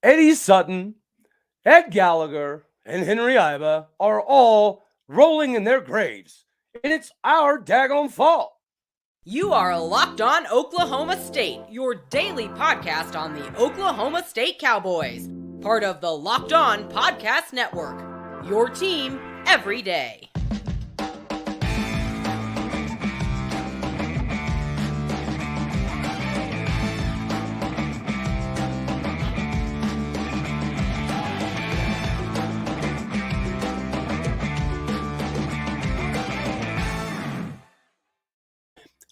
Eddie Sutton, Ed Gallagher, and Henry Iba are all rolling in their graves, and it's our daggone fault. You are Locked On Oklahoma State, your daily podcast on the Oklahoma State Cowboys, part of the Locked On Podcast Network. Your team every day.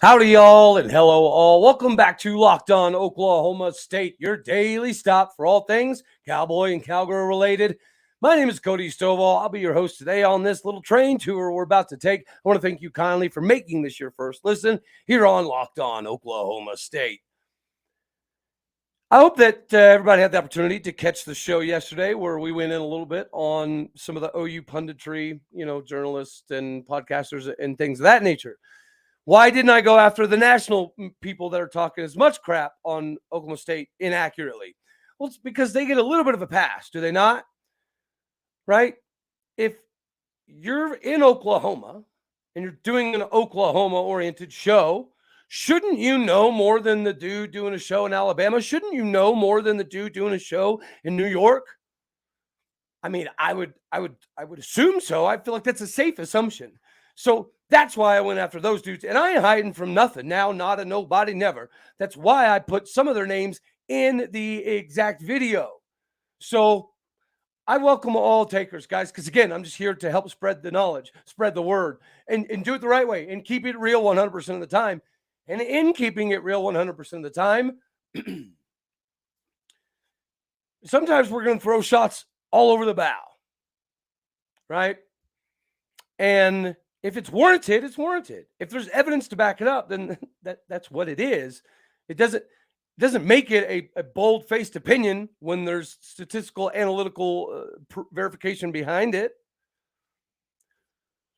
Howdy, y'all, and hello, all. Welcome back to Locked On Oklahoma State, your daily stop for all things Cowboy and Cowgirl related. My name is Cody Stovall. I'll be your host today on this little train tour we're about to take. I want to thank you kindly for making this your first listen here on Locked On Oklahoma State. I hope that everybody had the opportunity to catch the show yesterday where we went in a little bit on some of the OU punditry, journalists and podcasters and things of that nature. Why didn't I go after the national people that are talking as much crap on Oklahoma State inaccurately? Well, it's because they get a little bit of a pass, do they not? Right? If you're in Oklahoma and you're doing an Oklahoma-oriented show, shouldn't you know more than the dude doing a show in Alabama? Shouldn't you know more than the dude doing a show in New York? I mean, I would assume so. I feel like that's a safe assumption. So that's why I went after those dudes. And I ain't hiding from nothing now, not a nobody, never. That's why I put some of their names in the exact video. So I welcome all takers, guys, because, again, I'm just here to help spread the knowledge, spread the word, and do it the right way and keep it real 100% of the time. And in keeping it real 100% of the time, sometimes we're going to throw shots all over the bow, right? And if it's warranted, it's warranted. If there's evidence to back it up, then that's what it is. It doesn't make it a bold-faced opinion when there's statistical, analytical verification behind it.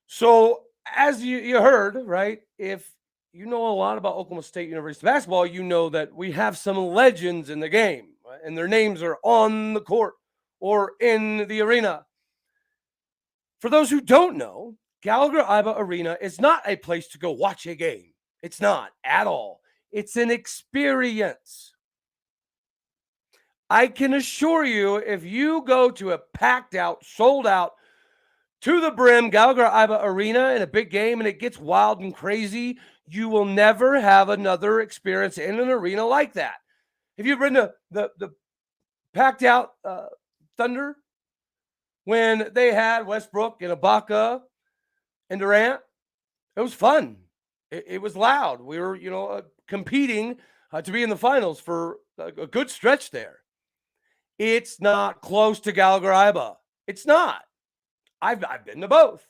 So as you heard, right, if you know a lot about Oklahoma State University basketball, you know that we have some legends in the game, right? And their names are on the court or in the arena. For those who don't know, Gallagher-Iba Arena is not a place to go watch a game. It's not at all. It's an experience. I can assure you, if you go to a packed out, sold out, to the brim Gallagher-Iba Arena in a big game and it gets wild and crazy, you will never have another experience in an arena like that. Have you been to the packed out Thunder when they had Westbrook and Ibaka and Durant? It was fun. It was loud. We were, competing to be in the finals for a good stretch there. It's not close to Gallagher-Iba. It's not. I've been to both.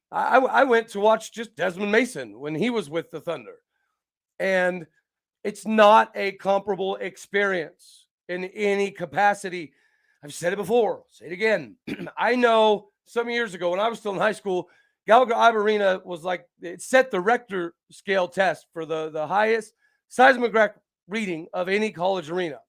I went to watch just Desmond Mason when he was with the Thunder. And it's not a comparable experience in any capacity. I've said it before. I'll say it again. I know some years ago when I was still in high school, Gallagher-Iba Arena was like, it set the Richter scale test for the highest seismograph reading of any college arena.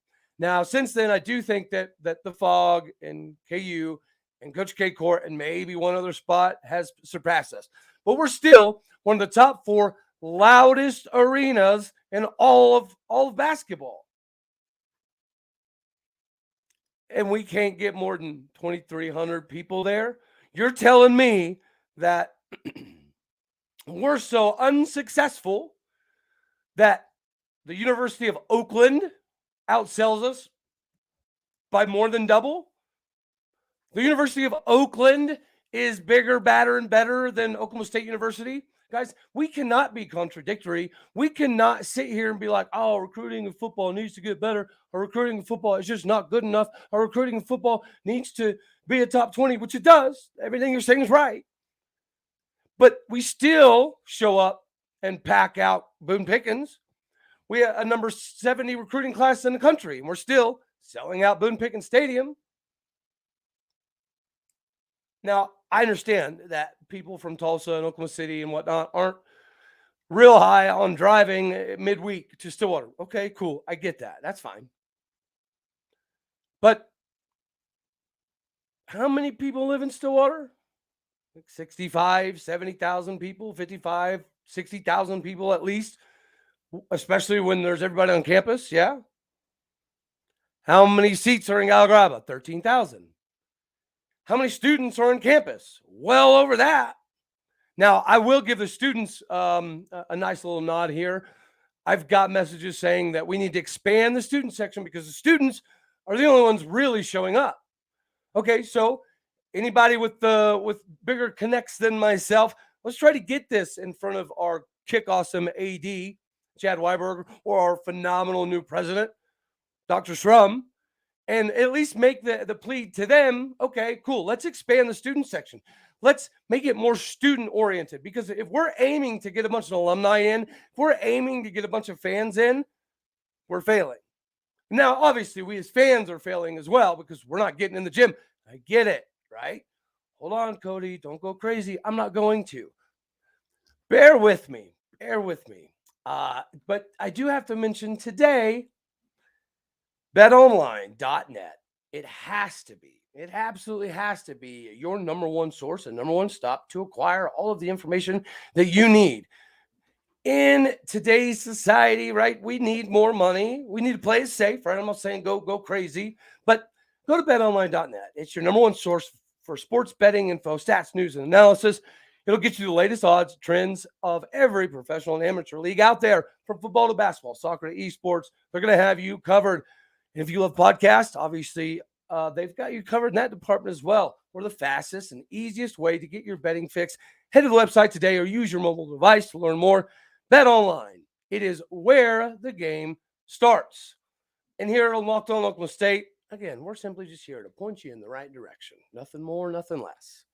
Now, since then, I do think that the Fog and KU and Coach K Court and maybe one other spot has surpassed us. But we're still one of the top 4 loudest arenas in all of basketball. And we can't get more than 2,300 people there. You're telling me that we're so unsuccessful that the University of Oakland outsells us by more than double? The University of Oakland is bigger, badder, and better than Oklahoma State University. Guys, we cannot be contradictory. We cannot sit here and be like, oh, recruiting in football needs to get better, or recruiting in football is just not good enough, or recruiting in football needs to be a top 20, which it does. Everything you're saying is right. But we still show up and pack out Boone Pickens. We have a number 70 recruiting class in the country, and we're still selling out Boone Pickens Stadium. Now, I understand that people from Tulsa and Oklahoma City and whatnot aren't real high on driving midweek to Stillwater. Okay, cool. I get that. That's fine. But how many people live in Stillwater? Like 65, 70,000 people, 55, 60,000 people at least, especially when there's everybody on campus. Yeah. How many seats are in Gallagher-Iba? 13,000. How many students are on campus? Well over that. Now, I will give the students a nice little nod here. I've got messages saying that we need to expand the student section because the students are the only ones really showing up. Okay, so anybody with bigger connects than myself, let's try to get this in front of our kick awesome AD, Chad Weiberger, or our phenomenal new president, Dr. Shrum, and at least make the plea to them. Okay, cool. Let's expand the student section. Let's make it more student oriented, because if we're aiming to get a bunch of alumni in, if we're aiming to get a bunch of fans in, we're failing. Now, obviously, we as fans are failing as well because we're not getting in the gym. I get it, right? Hold on, Cody. Don't go crazy. I'm not going to. Bear with me. Bear with me. But I do have to mention today, betonline.net. It has to be. It absolutely has to be your number one source and number one stop to acquire all of the information that you need. In today's society, right, we need more money. We need to play it safe, right? I'm not saying go crazy, but go to betonline.net. It's your number one source for sports betting info, stats, news, and analysis. It'll get you the latest odds, trends of every professional and amateur league out there, from football to basketball, soccer to esports. They're going to have you covered. And if you love podcasts, obviously, they've got you covered in that department as well. We're the fastest and easiest way to get your betting fix. Head to the website today or use your mobile device to learn more. Bet online. It is where the game starts. And here at Locked On Oklahoma State, again, we're simply just here to point you in the right direction. Nothing more, nothing less.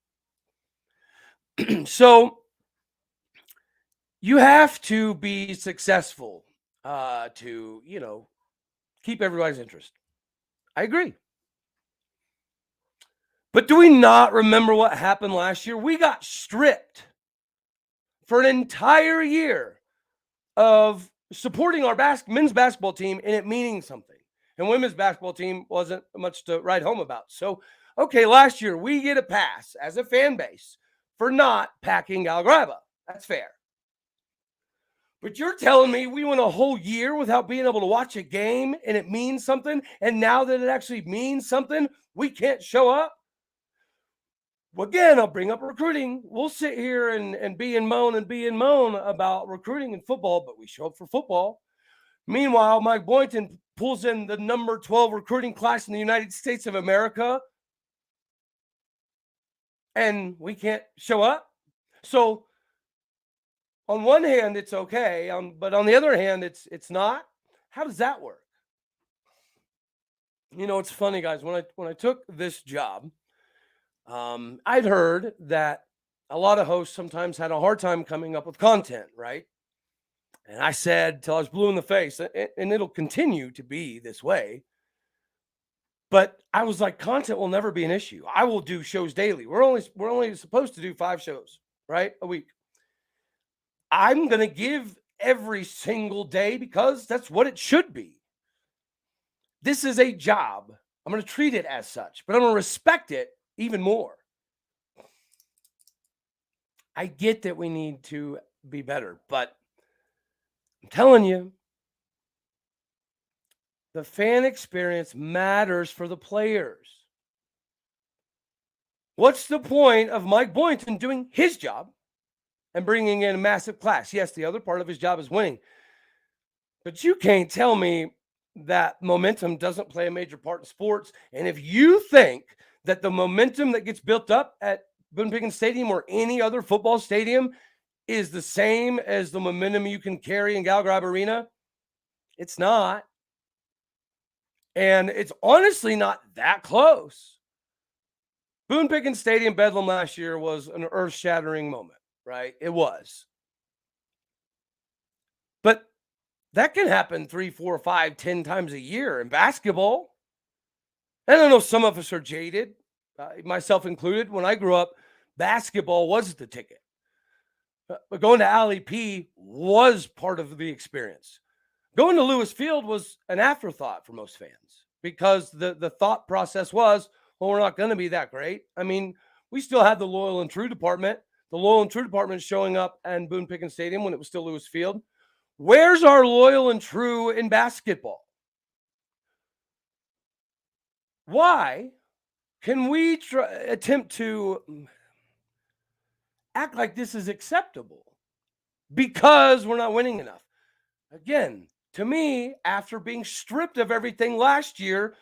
So you have to be successful to, keep everybody's interest. I agree. But do we not remember what happened last year? We got stripped for an entire year of supporting our men's basketball team and it meaning something. And women's basketball team wasn't much to write home about. So, okay, last year we get a pass as a fan base for not packing Gallagher-Iba. That's fair. But you're telling me we went a whole year without being able to watch a game and it means something, and now that it actually means something, we can't show up? Well, again, I'll bring up recruiting. We'll sit here and be and moan about recruiting in football, but we show up for football. Meanwhile, Mike Boynton pulls in the number 12 recruiting class in the United States of America, and we can't show up. So on one hand, it's okay, but on the other hand, it's not. How does that work? It's funny, guys. When I took this job, I'd heard that a lot of hosts sometimes had a hard time coming up with content, right? And I said till I was blue in the face, and it'll continue to be this way. But I was like, content will never be an issue. I will do shows daily. We're only supposed to do 5 shows, right, a week. I'm going to give every single day because that's what it should be. This is a job. I'm going to treat it as such, but I'm going to respect it even more. I get that we need to be better, but I'm telling you, the fan experience matters for the players. What's the point of Mike Boynton doing his job and bringing in a massive class? Yes, the other part of his job is winning. But you can't tell me that momentum doesn't play a major part in sports. And if you think that the momentum that gets built up at Boynton Stadium or any other football stadium is the same as the momentum you can carry in Gallagher-Iba Arena, it's not. And it's honestly not that close. Boone-Pickens Stadium Bedlam last year was an earth-shattering moment, right? It was. But that can happen 3, 4, 5, 10 times a year in basketball. And I know some of us are jaded, myself included. When I grew up, basketball was the ticket. But going to Alley P was part of the experience. Going to Lewis Field was an afterthought for most fans. because the thought process was, well, we're not going to be that great. I mean, we still had the loyal and true department. The loyal and true department showing up in Boone Pickens Stadium when it was still Lewis Field. Where's our loyal and true in basketball? Why can we attempt to act like this is acceptable because we're not winning enough? Again, to me, after being stripped of everything last year,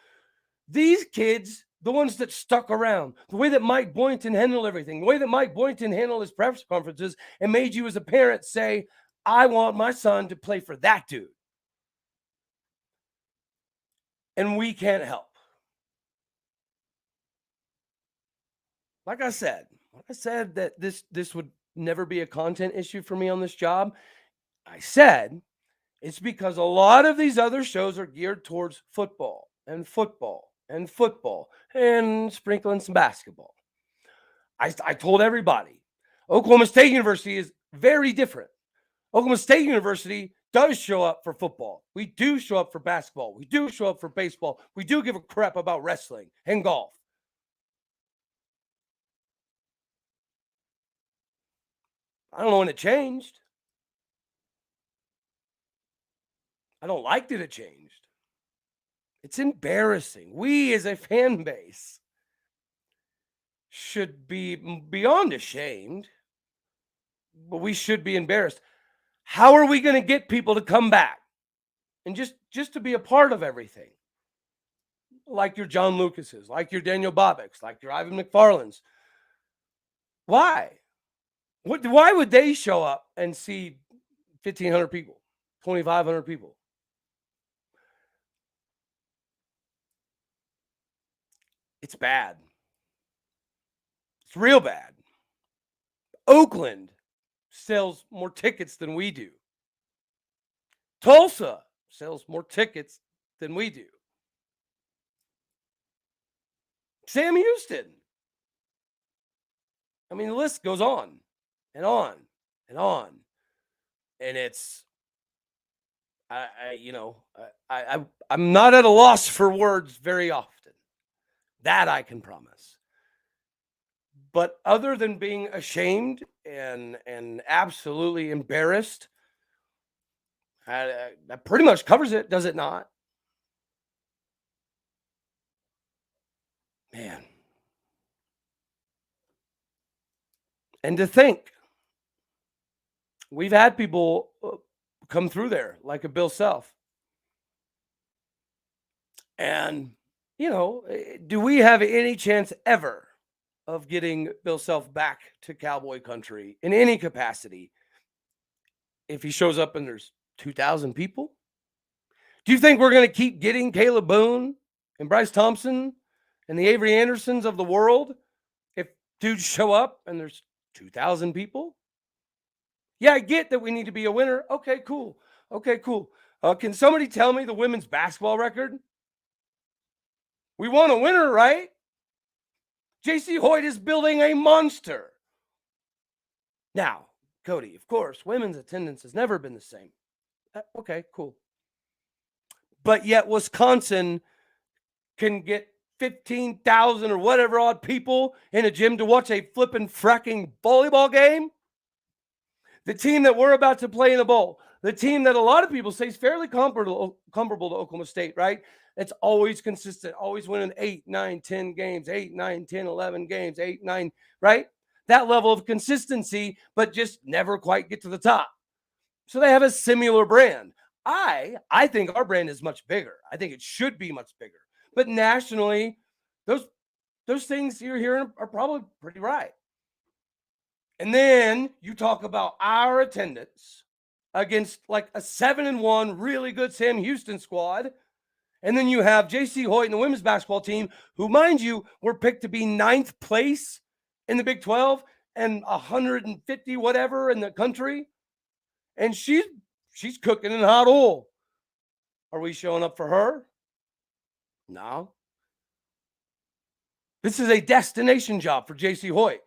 these kids, the ones that stuck around, the way that Mike Boynton handled everything, the way that Mike Boynton handled his press conferences and made you as a parent say, I want my son to play for that dude. And we can't help. Like I said that this would never be a content issue for me on this job. I said it's because a lot of these other shows are geared towards football and football and football and sprinkling some basketball. I told everybody, Oklahoma State University is very different. Oklahoma State University does show up for football. We do show up for basketball. We do show up for baseball. We do give a crap about wrestling and golf. I don't know when it changed. I don't like that it changed. It's embarrassing. We as a fan base should be beyond ashamed, but we should be embarrassed. How are we going to get people to come back and just to be a part of everything? Like your John Lucases, like your Daniel Bobicks, like your Ivan McFarlands. Why? Why would they show up and see 1,500 people, 2,500 people? It's bad. It's real bad. Oakland sells more tickets than we do. Tulsa sells more tickets than we do. Sam Houston. I mean, the list goes on and on and on. And it's, I'm not at a loss for words very often. That I can promise. But other than being ashamed and absolutely embarrassed, that pretty much covers it, does it not? Man. And to think, we've had people come through there, like a Bill Self. And, do we have any chance ever of getting Bill Self back to Cowboy country in any capacity if he shows up and there's 2,000 people? Do you think we're going to keep getting Caleb Boone and Bryce Thompson and the Avery Andersons of the world if dudes show up and there's 2,000 people? Yeah, I get that we need to be a winner. Okay, cool. Can somebody tell me the women's basketball record? We want a winner, right? Jacie Hoyt is building a monster. Now, Cody, of course, women's attendance has never been the same. Okay, cool. But yet Wisconsin can get 15,000 or whatever odd people in a gym to watch a flipping fracking volleyball game. The team that we're about to play in the bowl, the team that a lot of people say is fairly comparable to Oklahoma State, right? It's always consistent, always winning 8, 9, 10 games, 8, 9, 10, 11 games, 8, 9, right? That level of consistency, but just never quite get to the top. So they have a similar brand. I think our brand is much bigger. I think it should be much bigger. But nationally, those things you're hearing are probably pretty right. And then you talk about our attendance against like a 7-1 really good Sam Houston squad. And then you have Jacie Hoyt and the women's basketball team, who, mind you, were picked to be 9th place in the Big 12 and 150 whatever in the country. And she's cooking in hot oil. Are we showing up for her? No. This is a destination job for Jacie Hoyt.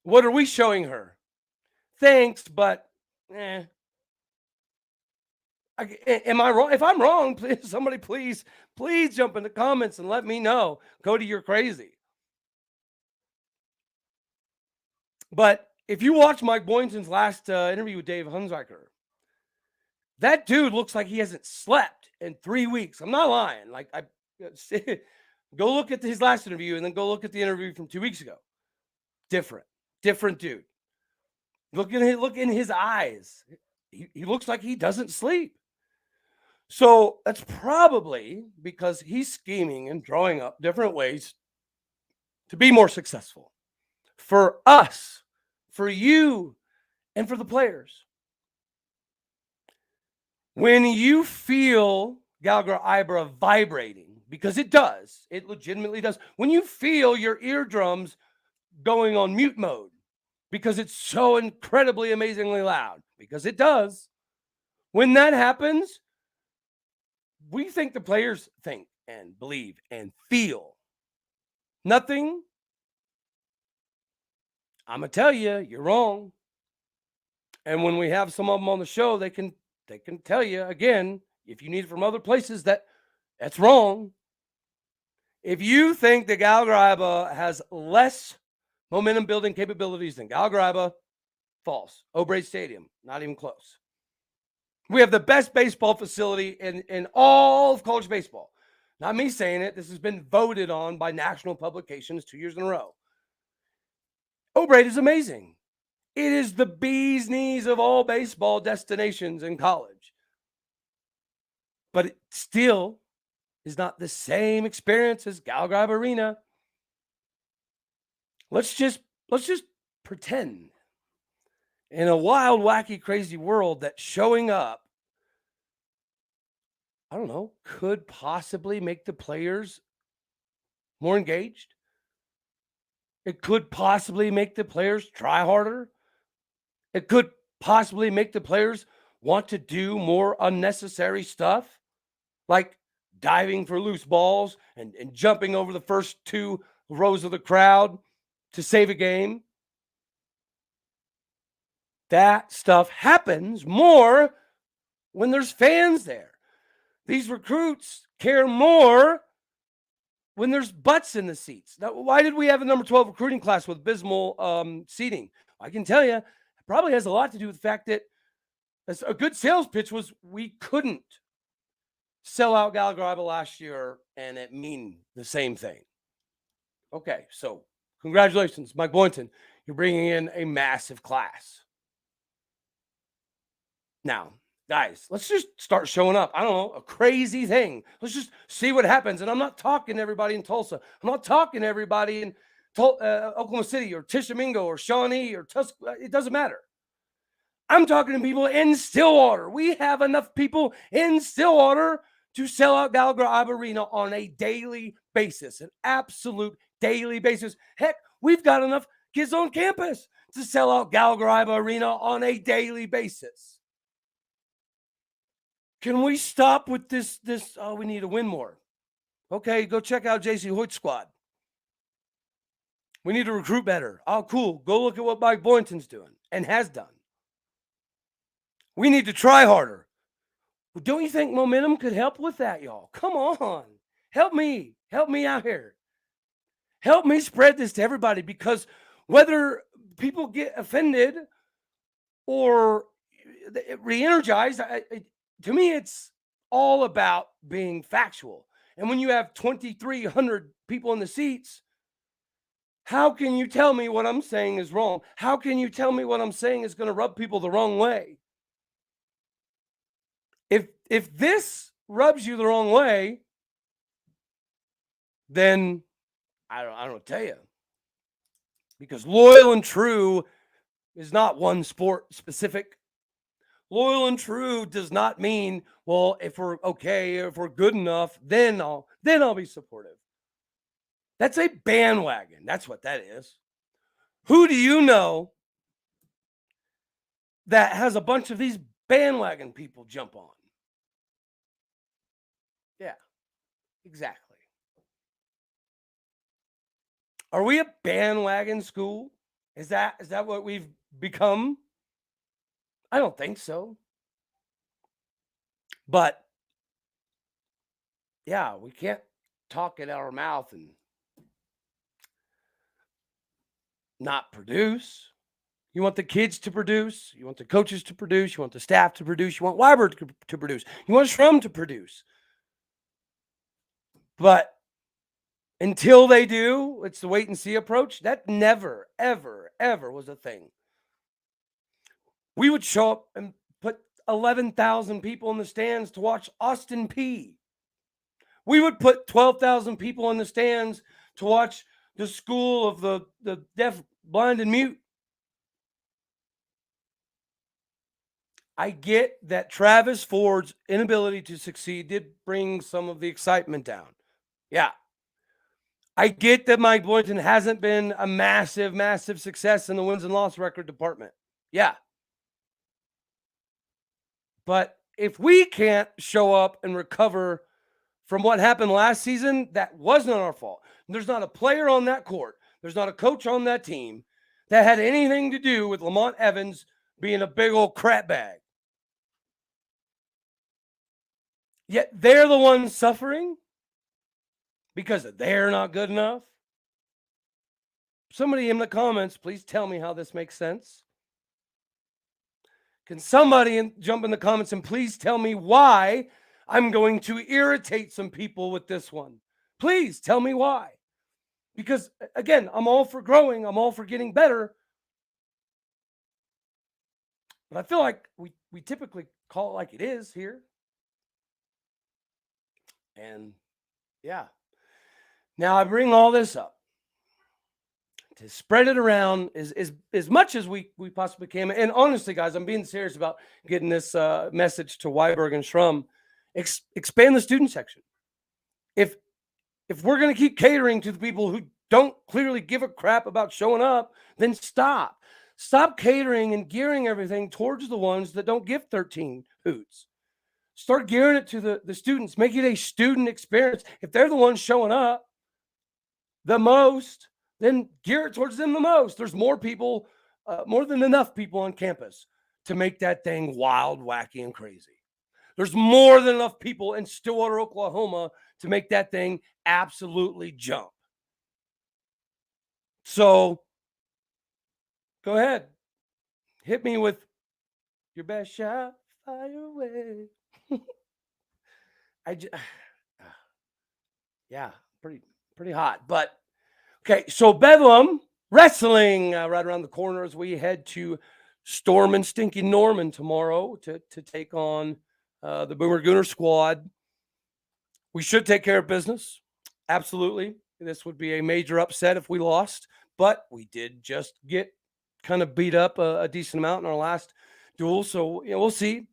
What are we showing her? Thanks, but Am I wrong? If I'm wrong, please, somebody please jump in the comments and let me know. Cody, you're crazy. But if you watch Mike Boynton's last interview with Dave Hunziker, that dude looks like he hasn't slept in 3 weeks. I'm not lying. Like, go look at his last interview and then go look at the interview from 2 weeks ago. Different dude. Look in his eyes. He looks like he doesn't sleep. So that's probably because he's scheming and drawing up different ways to be more successful for us, for you, and for the players. When you feel Gallagher-Iba vibrating, because it does, it legitimately does. When you feel your eardrums going on mute mode, because it's so incredibly, amazingly loud, because it does. When that happens, we think the players think and believe and feel. Nothing. I'm going to tell you, you're wrong. And when we have some of them on the show, they can tell you, again, if you need it from other places, that's wrong. If you think that Gallagher-Iba has less momentum building capabilities than Gallagher-Iba, false. O'Brien Stadium, not even close. We have the best baseball facility in all of college baseball. Not me saying it. This has been voted on by national publications 2 years in a row. O'Brien is amazing. It is the bee's knees of all baseball destinations in college. But it still is not the same experience as Gallagher-Iba Arena. Let's just pretend in a wild, wacky, crazy world that showing up, I don't know, could possibly make the players more engaged. It could possibly make the players try harder. It could possibly make the players want to do more unnecessary stuff, like diving for loose balls and jumping over the first 2 rows of the crowd to save a game. That stuff happens more when there's fans there. These recruits care more when there's butts in the seats. Now, why did we have a number 12 recruiting class with abysmal seating? I can tell you, it probably has a lot to do with the fact that a good sales pitch was we couldn't sell out Gallagher-Iba last year and it mean the same thing. Okay, so congratulations, Mike Boynton. You're bringing in a massive class. Now, guys, let's just start showing up. I don't know, a crazy thing. Let's just see what happens. And I'm not talking to everybody in Tulsa. I'm not talking to everybody in Oklahoma City or Tishomingo or Shawnee or Tuskegee. It doesn't matter. I'm talking to people in Stillwater. We have enough people in Stillwater to sell out Gallagher-Iba Arena on a daily basis, an absolute daily basis. Heck, we've got enough kids on campus to sell out Gallagher-Iba Arena on a daily basis. Can we stop with this? Oh, we need to win more. Okay, go check out Jacie Hoyt's squad. We need to recruit better. Oh, cool. Go look at what Mike Boynton's doing and has done. We need to try harder. Well, don't you think momentum could help with that, y'all? Come on. Help me out here. Help me spread this to everybody, because whether people get offended or re-energized, to me, it's all about being factual. And when you have 2,300 people in the seats, how can you tell me what I'm saying is wrong? How can you tell me what I'm saying is going to rub people the wrong way? If this rubs you the wrong way, then I don't tell you. Because loyal and true is not one sport specific. Loyal and true does not mean, well, if we're okay, if we're good enough, then I'll be supportive. That's a bandwagon. That's what that is. Who do you know that has a bunch of these bandwagon people jump on? Yeah, exactly. Are we a bandwagon school? Is that what we've become? I don't think so. But yeah, we can't talk it out our mouth and not produce. You want the kids to produce. You want the coaches to produce. You want the staff to produce. You want Weiber to produce. You want Schrum to produce. But until they do, it's the wait and see approach. That never, ever, ever was a thing. We would show up and put 11,000 people in the stands to watch Austin Peay. We would put 12,000 people in the stands to watch the school of the deaf, blind, and mute. I get that Travis Ford's inability to succeed did bring some of the excitement down. Yeah. I get that Mike Boynton hasn't been a massive, massive success in the wins and loss record department. Yeah. But if we can't show up and recover from what happened last season, that wasn't our fault. There's not a player on that court. There's not a coach on that team that had anything to do with Lamont Evans being a big old crap bag. Yet they're the ones suffering because they're not good enough. Somebody in the comments, please tell me how this makes sense. Can somebody jump in the comments and please tell me why I'm going to irritate some people with this one? Please tell me why. Because, again, I'm all for growing. I'm all for getting better. But I feel like we typically call it like it is here. And, yeah. Now, I bring all this up to spread it around as much as we possibly can. And honestly, guys, I'm being serious about getting this message to Weiberg and Schrum. Expand the student section. If we're going to keep catering to the people who don't clearly give a crap about showing up, then stop. Stop catering and gearing everything towards the ones that don't give 13 hoots. Start gearing it to the students. Make it a student experience. If they're the ones showing up the most, then gear it towards them the most. There's more people, more than enough people on campus to make that thing wild, wacky, and crazy. There's more than enough people in Stillwater, Oklahoma to make that thing absolutely jump. So go ahead. Hit me with your best shot, fire away. Yeah, pretty hot. But okay, so Bedlam Wrestling right around the corner as we head to Storm and Stinky Norman tomorrow to take on the Boomer Gooner squad. We should take care of business. Absolutely. This would be a major upset if we lost, but we did just get kind of beat up a decent amount in our last duel. So, we'll see.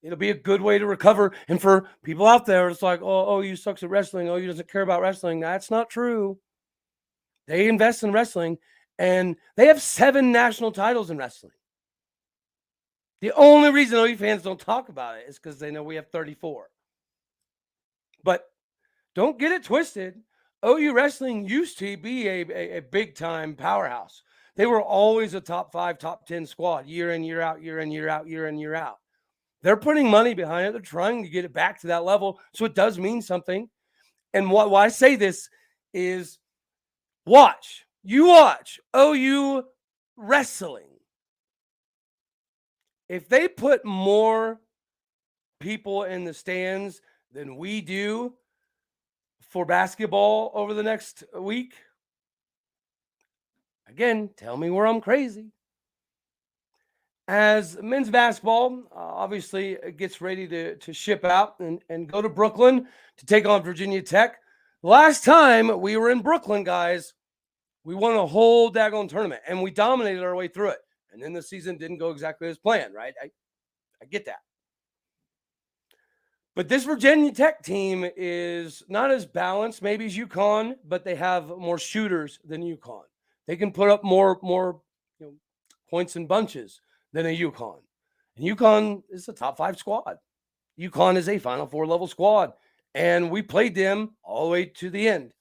It'll be a good way to recover. And for people out there, it's like, oh, you sucks at wrestling. Oh, you doesn't care about wrestling. That's not true. They invest in wrestling, and they have 7 national titles in wrestling. The only reason OU fans don't talk about it is because they know we have 34. But don't get it twisted. OU wrestling used to be a big-time powerhouse. They were always a top 5, top 10 squad, year in, year out, year in, year out, year in, year out. They're putting money behind it. They're trying to get it back to that level, so it does mean something. And why I say this is watch OU wrestling. If they put more people in the stands than we do for basketball over the next week, again, tell me where I'm crazy. As men's basketball obviously gets ready to ship out and go to Brooklyn to take on Virginia Tech. Last time we were in Brooklyn, guys, we won a whole daggone tournament, and we dominated our way through it. And then the season didn't go exactly as planned, right? I get that. But this Virginia Tech team is not as balanced maybe as UConn, but they have more shooters than UConn. They can put up more points in bunches than a UConn. And UConn is a top 5 squad. UConn is a Final Four level squad. And we played them all the way to the end.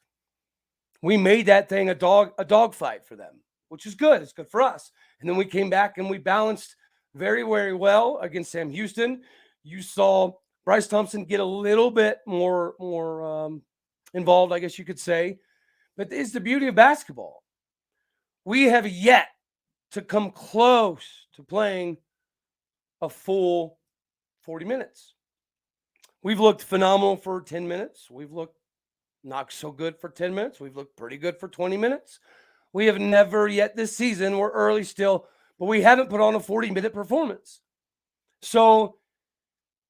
We made that thing a dog fight for them, which is good. It's good for us. And then we came back and we balanced very, very well against Sam Houston. You saw Bryce Thompson get a little bit more involved, I guess you could say. But it's the beauty of basketball. We have yet to come close to playing a full 40 minutes. We've looked phenomenal for 10 minutes. We've looked not so good for 10 minutes. We've looked pretty good for 20 minutes. We have never yet this season, we're early still, but we haven't put on a 40-minute performance. So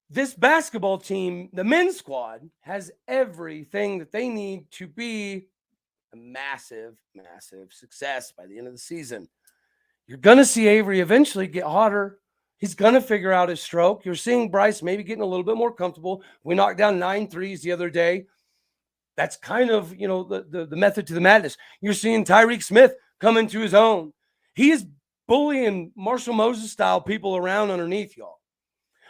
this basketball team, the men's squad, has everything that they need to be a massive, massive success by the end of the season. You're going to see Avery eventually get hotter. He's going to figure out his stroke. You're seeing Bryce maybe getting a little bit more comfortable. We knocked down 9 threes the other day. That's kind of, the method to the madness. You're seeing Tyreek Smith come into his own. He is bullying Marshall Moses style people around underneath, y'all.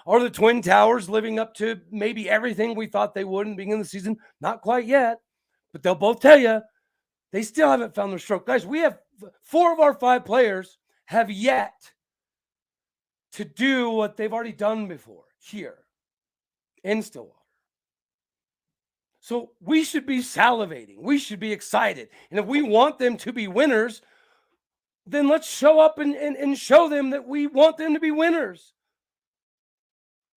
Are the Twin Towers living up to maybe everything we thought they would in the beginning of the season? Not quite yet, but they'll both tell you they still haven't found their stroke. Guys, we have 4 of our 5 players have yet to do what they've already done before here in Stillwater. So we should be salivating. We should be excited. And if we want them to be winners, then let's show up and show them that we want them to be winners.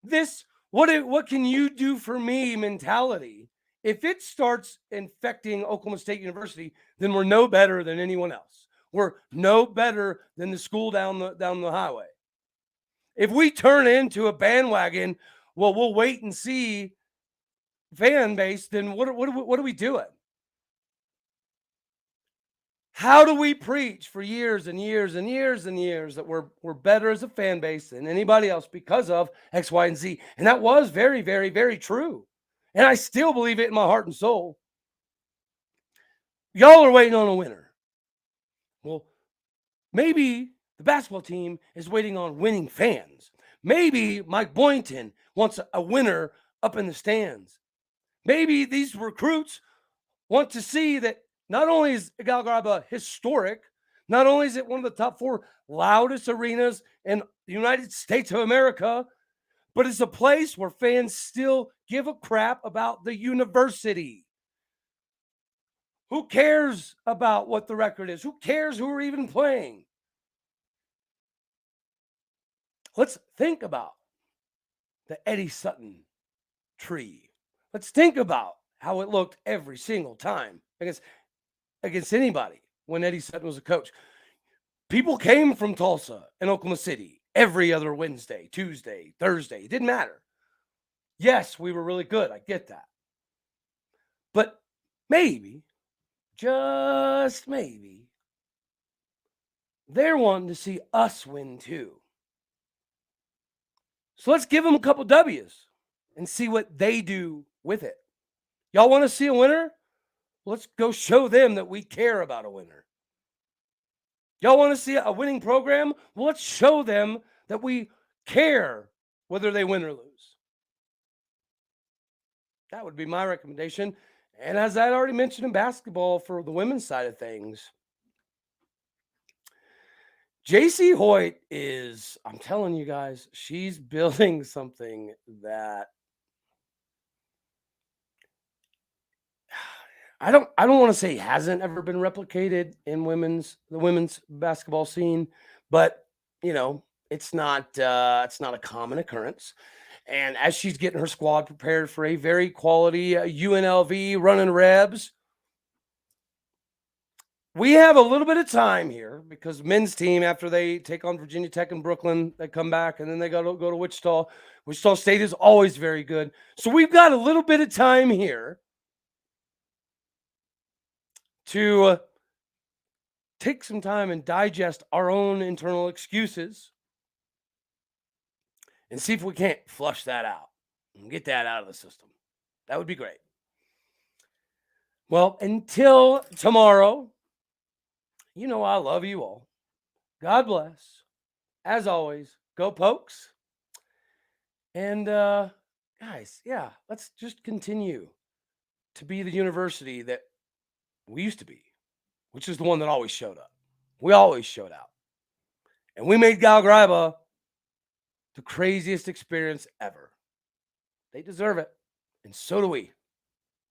This, what can you do for me mentality, if it starts infecting Oklahoma State University, then we're no better than anyone else. We're no better than the school down the highway. If we turn into a bandwagon, well, we'll wait and see fan base, then what are we doing? How do we preach for years and years and years and years that we're better as a fan base than anybody else because of X, Y, and Z? And that was very, very, very true. And I still believe it in my heart and soul. Y'all are waiting on a winner. Well, maybe the basketball team is waiting on winning fans. Maybe Mike Boynton wants a winner up in the stands. Maybe these recruits want to see that not only is Gallagher-Iba historic, not only is it one of the top 4 loudest arenas in the United States of America, but it's a place where fans still give a crap about the university. Who cares about what the record is? Who cares who are even playing? Let's think about the Eddie Sutton tree. Let's think about how it looked every single time against anybody when Eddie Sutton was a coach. People came from Tulsa and Oklahoma City every other Wednesday, Tuesday, Thursday. It didn't matter. Yes, we were really good. I get that. But maybe, just maybe, they're wanting to see us win too. So let's give them a couple W's and see what they do with it. Y'all want to see a winner? Let's go show them that we care about a winner. Y'all want to see a winning program? Well, let's show them that we care whether they win or lose. That would be my recommendation. And as I already mentioned in basketball for the women's side of things, Jacie Hoyt is, I'm telling you guys, she's building something that I don't want to say hasn't ever been replicated in the women's basketball scene, but it's not a common occurrence. And as she's getting her squad prepared for a very quality UNLV running Rebs, we have a little bit of time here because men's team, after they take on Virginia Tech and Brooklyn, they come back and then they go to Wichita. Wichita State is always very good. So we've got a little bit of time here to take some time and digest our own internal excuses and see if we can't flush that out and get that out of the system. That would be great. Well, until tomorrow, I love you all. God bless. As always, go Pokes. And guys, let's just continue to be the university that we used to be, which is the one that always showed up. We always showed out. And we made Gallagher-Iba the craziest experience ever. They deserve it. And so do we.